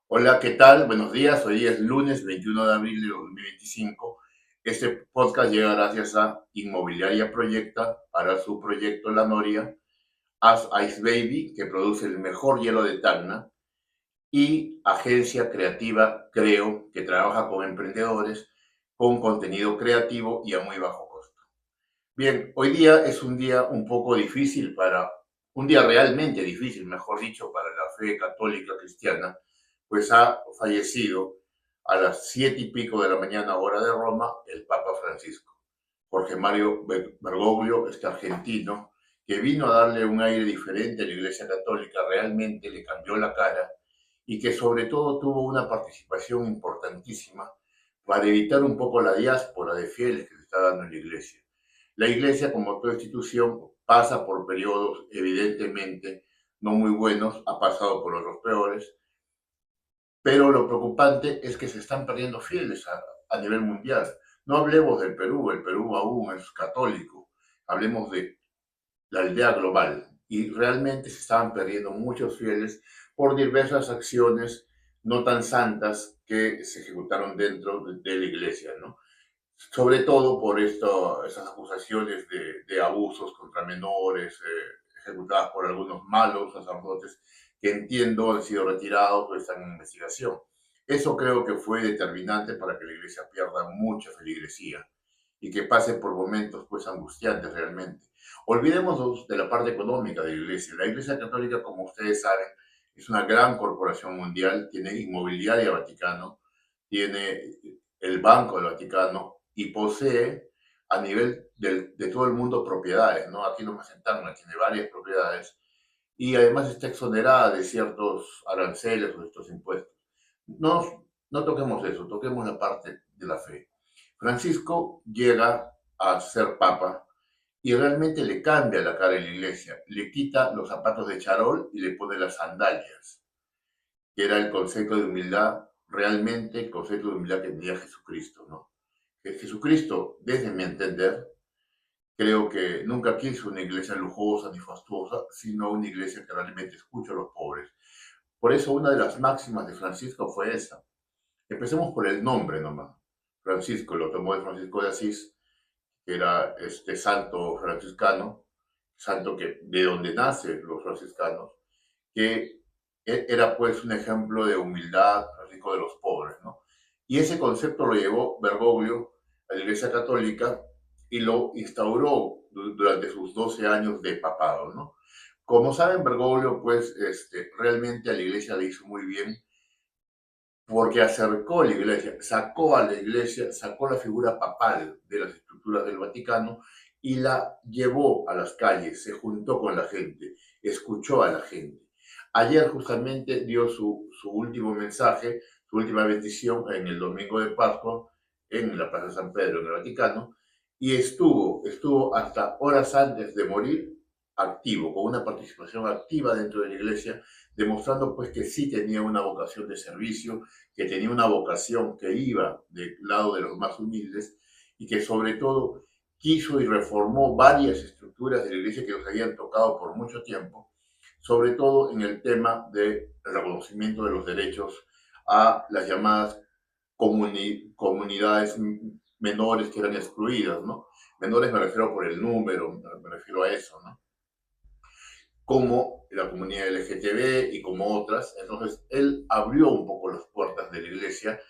Hola, ¿qué tal? Buenos días. Hoy es lunes 21 de abril de 2025. Este podcast llega gracias a Inmobiliaria Proyecta para su proyecto La Noria, As Ice Baby, que produce el mejor hielo de Tacna, y Agencia Creativa Creo, que trabaja con emprendedores con contenido creativo y a muy bajo costo. Bien, hoy día es un día un poco difícil un día realmente difícil, mejor dicho, para la fe católica cristiana, pues ha fallecido a las 7:00 de la mañana, hora de Roma, el Papa Francisco. Jorge Mario Bergoglio, este argentino, que vino a darle un aire diferente a la Iglesia Católica, realmente le cambió la cara y que sobre todo tuvo una participación importantísima para evitar un poco la diáspora de fieles que se está dando en la Iglesia. La Iglesia, como toda institución, pasa por periodos evidentemente no muy buenos, ha pasado por otros peores, pero lo preocupante es que se están perdiendo fieles a nivel mundial. No hablemos del Perú, el Perú aún es católico, hablemos de la aldea global. Y realmente se estaban perdiendo muchos fieles por diversas acciones no tan santas que se ejecutaron dentro de la iglesia, ¿no? Sobre todo por esas acusaciones de abusos contra menores ejecutadas por algunos malos sacerdotes que entiendo han sido retirados o están en investigación. Eso creo que fue determinante para que la iglesia pierda mucha feligresía y que pase por momentos pues angustiantes realmente. Olvidémonos de la parte económica de la iglesia. La iglesia católica, como ustedes saben, es una gran corporación mundial, tiene Inmobiliaria Vaticano, tiene el Banco del Vaticano y posee a nivel de todo el mundo propiedades, ¿no? Aquí nomás en Tacna tiene varias propiedades y además está exonerada de ciertos aranceles o de estos impuestos. No toquemos eso, toquemos la parte de la fe. Francisco llega a ser papa y realmente le cambia la cara de la iglesia, le quita los zapatos de charol y le pone las sandalias, que era el concepto de humildad, realmente el concepto de humildad que tenía Jesucristo, ¿no? Que Jesucristo, desde mi entender, creo que nunca quiso una iglesia lujosa ni fastuosa, sino una iglesia que realmente escucha a los pobres. Por eso una de las máximas de Francisco fue esa. Empecemos por el nombre nomás. Francisco lo tomó de Francisco de Asís, que era este santo franciscano, santo que de donde nacen los franciscanos, que era pues un ejemplo de humildad, Francisco de los pobres, ¿no? Y ese concepto lo llevó Bergoglio a la Iglesia Católica y lo instauró durante sus 12 años de papado, ¿no? Como saben, Bergoglio, pues, realmente a la Iglesia le hizo muy bien porque acercó a la iglesia, sacó a la iglesia, sacó la figura papal de las estructuras del Vaticano y la llevó a las calles, se juntó con la gente, escuchó a la gente. Ayer justamente dio su último mensaje, su última bendición en el domingo de Pascua en la Plaza San Pedro, en el Vaticano, y estuvo hasta horas antes de morir activo, con una participación activa dentro de la iglesia, demostrando pues que sí tenía una vocación de servicio, que tenía una vocación que iba del lado de los más humildes y que sobre todo quiso y reformó varias estructuras de la iglesia que nos habían tocado por mucho tiempo, sobre todo en el tema del reconocimiento de los derechos a las llamadas comunidades menores que eran excluidas, ¿no? Menores me refiero por el número, me refiero a eso, ¿no? Como la comunidad LGTB y como otras. Entonces, él abrió un poco las puertas de la iglesia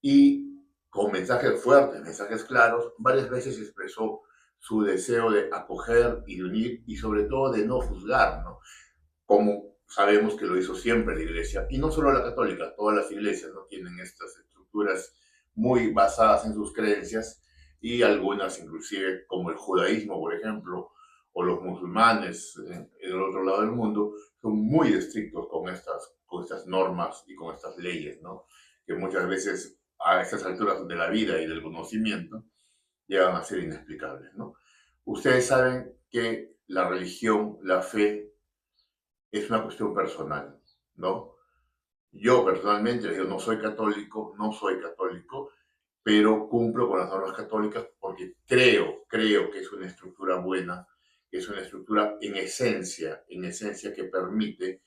y con mensajes fuertes, mensajes claros, varias veces expresó su deseo de acoger y de unir y sobre todo de no juzgar, ¿no? Como sabemos que lo hizo siempre la iglesia, y no solo la católica, todas las iglesias no tienen estas estructuras muy basadas en sus creencias y algunas inclusive como el judaísmo, por ejemplo, o los musulmanes en el otro lado del mundo, son muy estrictos con estas normas y con estas leyes, ¿no? Que muchas veces a estas alturas de la vida y del conocimiento llegan a ser inexplicables, ¿no? Ustedes saben que la religión, la fe, es una cuestión personal, ¿no? Yo personalmente les digo, no soy católico, pero cumplo con las normas católicas porque creo que es una estructura buena, que es una estructura en esencia que permite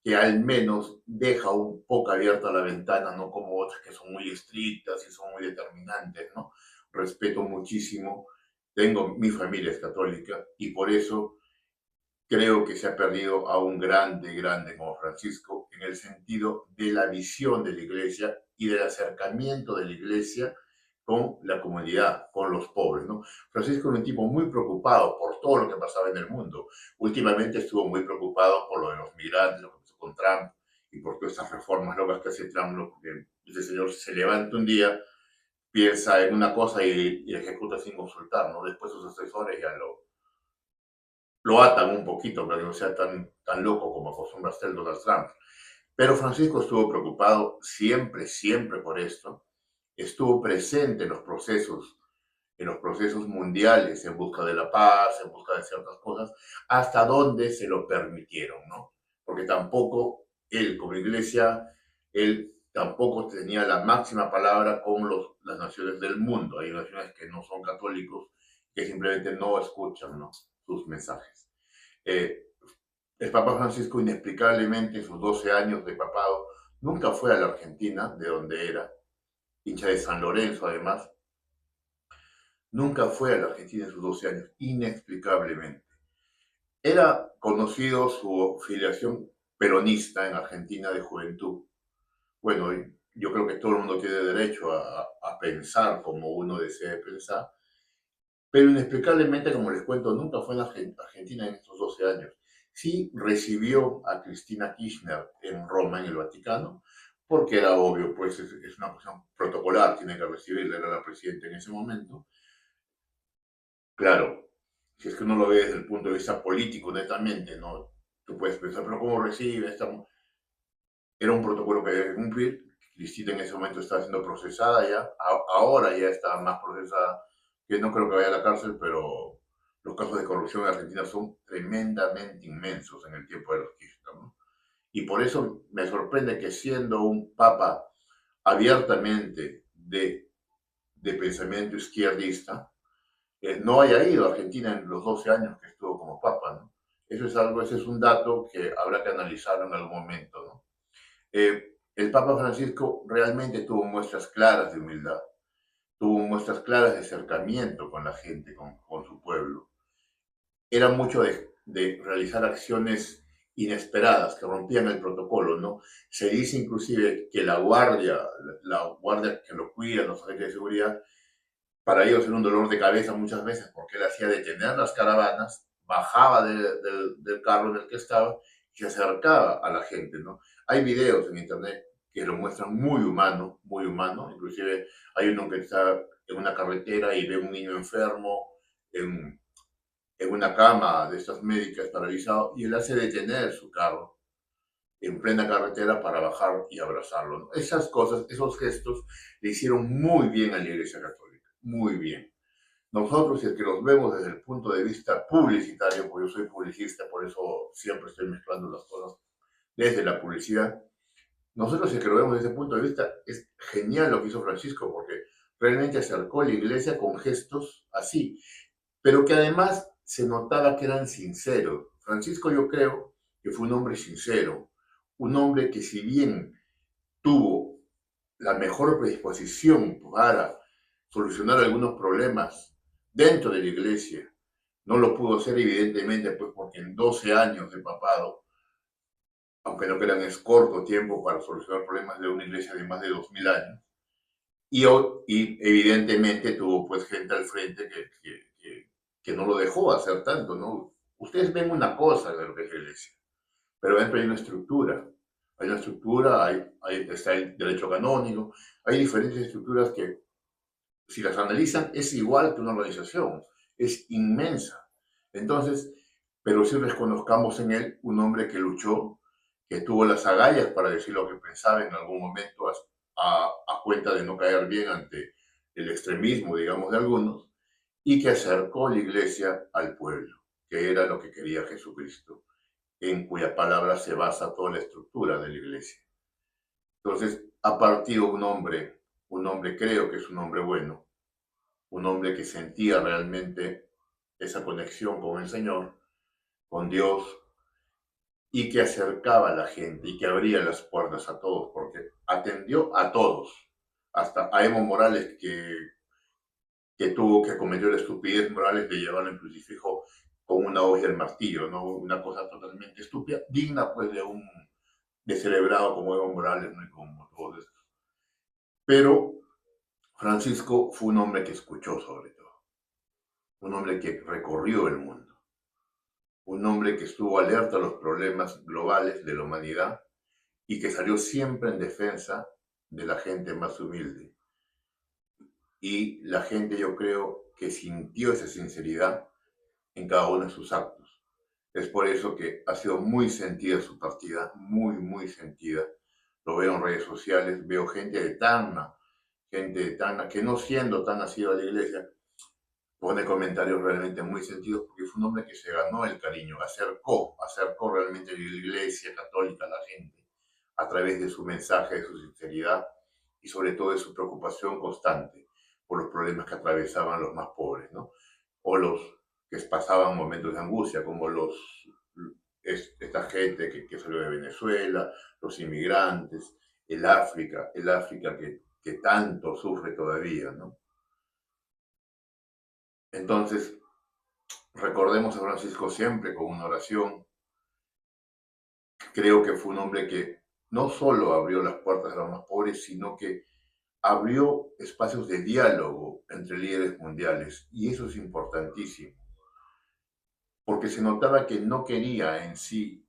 que al menos deja un poco abierta la ventana, no como otras que son muy estrictas y son muy determinantes, ¿no? Respeto muchísimo, mi familia es católica y por eso creo que se ha perdido a un grande, grande como Francisco en el sentido de la visión de la iglesia y del acercamiento de la iglesia con la comunidad, con los pobres, ¿no? Francisco era un tipo muy preocupado por todo lo que pasaba en el mundo. Últimamente estuvo muy preocupado por lo de los migrantes, lo que pasó con Trump y por todas estas reformas locas que hace Trump, ¿no? Porque ese señor se levanta un día, piensa en una cosa y ejecuta sin consultar, ¿no? Después sus asesores ya lo atan un poquito para que no sea tan loco como acostumbra ser Donald Trump. Pero Francisco estuvo preocupado siempre, siempre por esto. Estuvo presente en los procesos mundiales en busca de la paz, en busca de ciertas cosas, hasta donde se lo permitieron, ¿no? Porque tampoco él, como iglesia, él tampoco tenía la máxima palabra con las naciones del mundo. Hay naciones que no son católicos, que simplemente no escuchan, ¿no? Sus mensajes. Eh, el Papa Francisco, inexplicablemente, en sus 12 años de papado, nunca fue a la Argentina, de donde era, hincha de San Lorenzo además, nunca fue a la Argentina en sus 12 años, inexplicablemente. Era conocido su filiación peronista en Argentina de juventud. Bueno, yo creo que todo el mundo tiene derecho a pensar como uno desee pensar, pero inexplicablemente, como les cuento, nunca fue a la Argentina en estos 12 años. Sí recibió a Cristina Kirchner en Roma, en el Vaticano, porque era obvio, pues es una cuestión protocolar, tiene que recibirla, era la presidenta en ese momento. Claro, si es que uno lo ve desde el punto de vista político, netamente, ¿no? Tú puedes pensar, pero ¿cómo recibe? Era un protocolo que había que cumplir. Cristina en ese momento estaba siendo procesada ya, ahora ya está más procesada, que no creo que vaya a la cárcel, pero los casos de corrupción en Argentina son tremendamente inmensos en el tiempo de los Kirchner, ¿no? Y por eso me sorprende que siendo un papa abiertamente de pensamiento izquierdista, no haya ido a Argentina en los 12 años que estuvo como papa, ¿no? Eso es algo, ese es un dato que habrá que analizar en algún momento, ¿no? El Papa Francisco realmente tuvo muestras claras de humildad, tuvo muestras claras de acercamiento con la gente, con su pueblo. Era mucho de realizar acciones inesperadas que rompían el protocolo, ¿no? Se dice inclusive que la guardia que lo cuida, los agentes de seguridad, para ellos era un dolor de cabeza muchas veces porque él hacía detener las caravanas, bajaba del carro en el que estaba y se acercaba a la gente, ¿no? Hay videos en internet que lo muestran muy humano, inclusive hay uno que está en una carretera y ve a un niño enfermo en, en una cama de estas médicas paralizado y él hace detener su carro en plena carretera para bajar y abrazarlo, ¿no? Esas cosas, esos gestos le hicieron muy bien a la Iglesia Católica, muy bien. Nosotros, si es que los vemos desde el punto de vista publicitario, porque yo soy publicista, por eso siempre estoy mezclando las cosas desde la publicidad, nosotros, si es que lo vemos desde ese punto de vista, es genial lo que hizo Francisco, porque realmente acercó a la iglesia con gestos así, pero que además se notaba que eran sinceros. Francisco, yo creo que fue un hombre sincero, un hombre que, si bien tuvo la mejor predisposición para solucionar algunos problemas dentro de la iglesia, no lo pudo hacer evidentemente, pues porque en 12 años de papado, aunque no crean, es corto tiempo para solucionar problemas de una iglesia de más de 2000 años, y evidentemente tuvo pues gente al frente que no lo dejó hacer tanto, ¿no? Ustedes ven una cosa de lo que es la iglesia, pero dentro hay una estructura, está el derecho canónico, hay diferentes estructuras que, si las analizan, es igual que una organización, es inmensa. Entonces, pero sí reconozcamos en él un hombre que luchó, que tuvo las agallas para decir lo que pensaba en algún momento a cuenta de no caer bien ante el extremismo, digamos, de algunos, y que acercó la iglesia al pueblo, que era lo que quería Jesucristo, en cuya palabra se basa toda la estructura de la iglesia. Entonces, ha partido un hombre creo que es un hombre bueno, un hombre que sentía realmente esa conexión con el Señor, con Dios, y que acercaba a la gente y que abría las puertas a todos, porque atendió a todos, hasta a Evo Morales, que tuvo que cometer la estupidez Morales de llevarlo en crucifijo con una hoja y el martillo, ¿no? Una cosa totalmente estúpida, digna pues de un descerebrado como Evo Morales, ¿no? Y como todos estos. Pero Francisco fue un hombre que escuchó sobre todo, un hombre que recorrió el mundo, un hombre que estuvo alerta a los problemas globales de la humanidad y que salió siempre en defensa de la gente más humilde. Y la gente, yo creo, que sintió esa sinceridad en cada uno de sus actos. Es por eso que ha sido muy sentida su partida, muy, muy sentida. Lo veo en redes sociales, veo gente de Tacna, que no siendo tan nacido a la iglesia, pone comentarios realmente muy sentidos, porque fue un hombre que se ganó el cariño, acercó realmente la iglesia católica a la gente, a través de su mensaje, de su sinceridad y sobre todo de su preocupación constante por los problemas que atravesaban los más pobres, ¿no? O los que pasaban momentos de angustia, como esta gente que salió de Venezuela, los inmigrantes, el África que tanto sufre todavía, ¿no? Entonces, recordemos a Francisco siempre con una oración. Creo que fue un hombre que no solo abrió las puertas a los más pobres, sino que abrió espacios de diálogo entre líderes mundiales. Y eso es importantísimo, porque se notaba que no quería en sí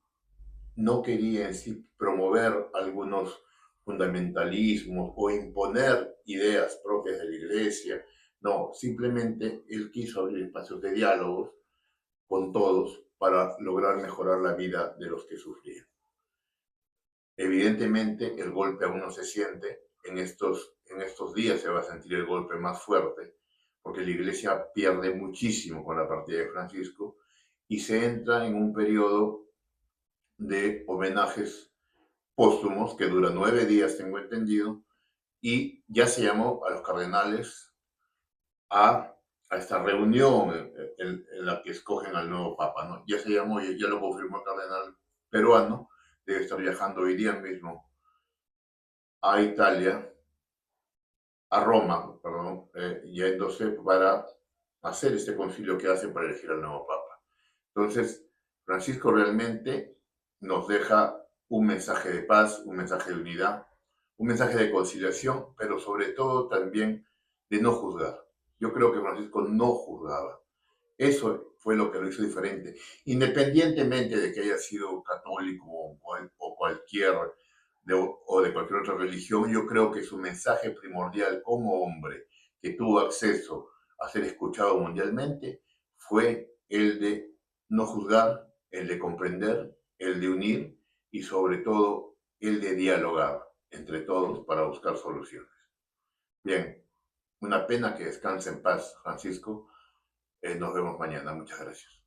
promover algunos fundamentalismos o imponer ideas propias de la iglesia. No, simplemente él quiso abrir espacios de diálogos con todos para lograr mejorar la vida de los que sufrían. Evidentemente, el golpe aún no se siente. En estos días se va a sentir el golpe más fuerte, porque la iglesia pierde muchísimo con la partida de Francisco y se entra en un periodo de homenajes póstumos que dura 9 días, tengo entendido, y ya se llamó a los cardenales a, a esta reunión en la que escogen al nuevo papa, ¿no? Ya se llamó, ya lo confirmó el cardenal peruano, debe estar viajando hoy día mismo a Italia, a Roma, perdón, yéndose para hacer este concilio que hacen para elegir al nuevo papa. Entonces, Francisco realmente nos deja un mensaje de paz, un mensaje de unidad, un mensaje de conciliación, pero sobre todo también de no juzgar. Yo creo que Francisco no juzgaba. Eso fue lo que lo hizo diferente. Independientemente de que haya sido católico o cualquier o de cualquier otra religión, yo creo que su mensaje primordial como hombre que tuvo acceso a ser escuchado mundialmente fue el de no juzgar, el de comprender, el de unir y sobre todo el de dialogar entre todos para buscar soluciones. Bien, una pena que descanse en paz, Francisco. Nos vemos mañana. Muchas gracias.